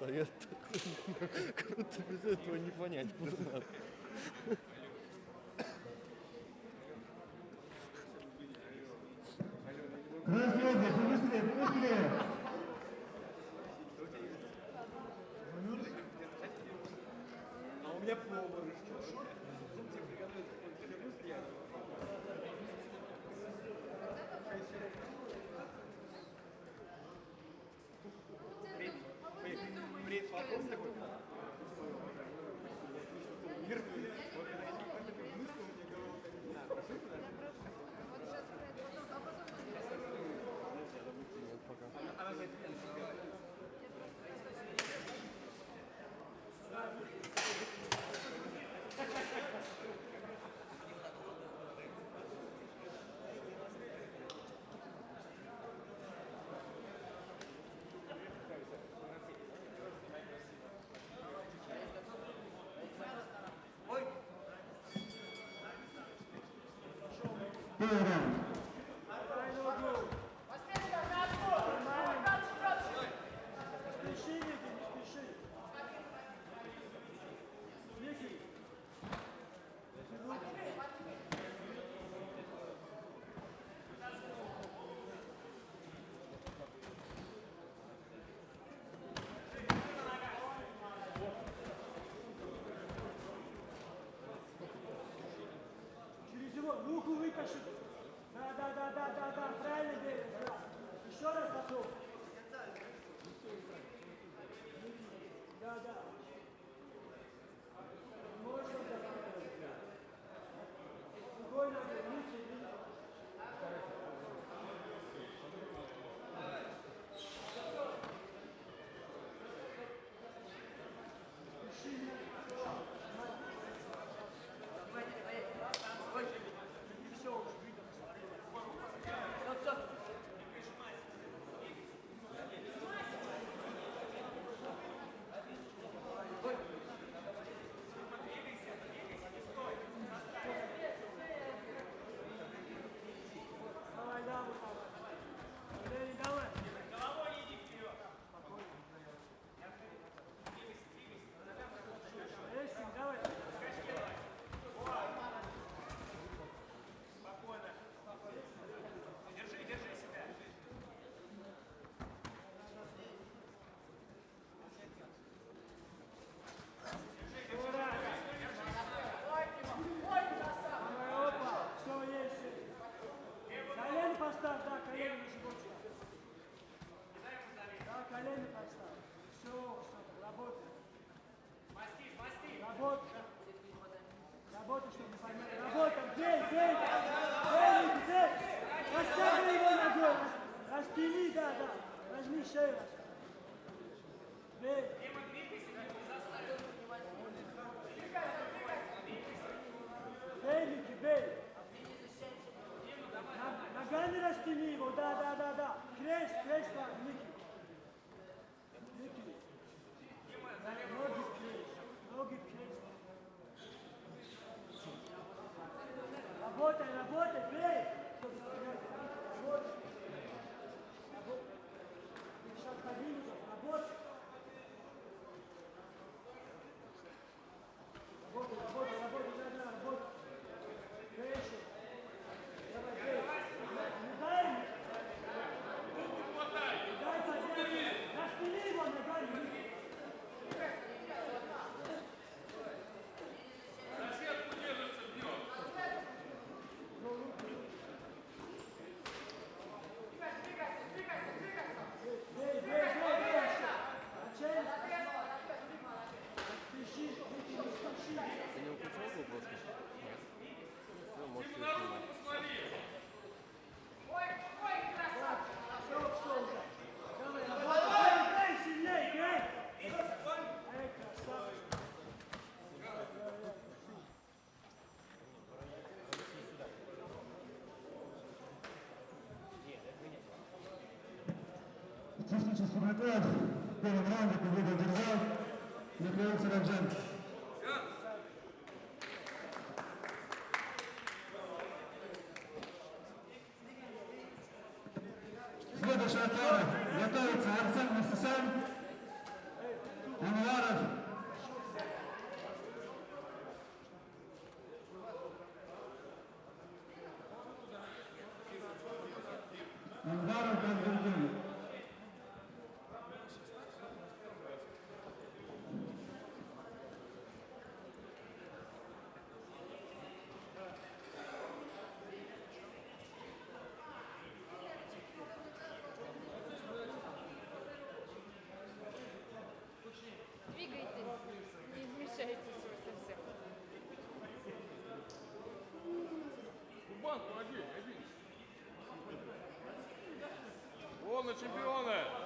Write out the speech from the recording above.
совет такой. Круто, без этого не понять, куда надо. Красный, побыстрее, побыстрее. А у меня повар, что? Тебе приготовить какой-то вкус я. Привет, вопрос такой. Мир, вот когда я такой мысли, у меня голова так не знаю, прошу туда. Она за тебя говорит. Первый раунд. Через его руку вытащить. Да, правильно делаешь, да. Еще раз готов. Да. Можно закрыть. Спокойно, лучше. Давай. Головой иди вперед. Эссин, давай. Спокойно. Держи себя. Опа, все есть. Колени поставь, да, колени на живот ставь. Да, колени поставь. Все, работай. Масти. Работай, чтобы поймать. Работай, бей. Растягивай его ногой. Растяни, да. Возьми шею. Бей. Бей, Ники, бей. Ногами растяни его, да. Крест, Ники. Ноги в крест. Работай, бей. Работай. Сейчас поднимется, работай. Работай. Выше. Давай, бей. Не дай подняться. Растяни его ногами. Ты не укусил глубоко? Все, можешь ее снимать. Давай, сильней, грей! Эй, красавчик! Технический доклад. В первом раунде победу одержал Михаил Сараджан. Следующая пара. Готовится Арсен Мустасян чемпионы!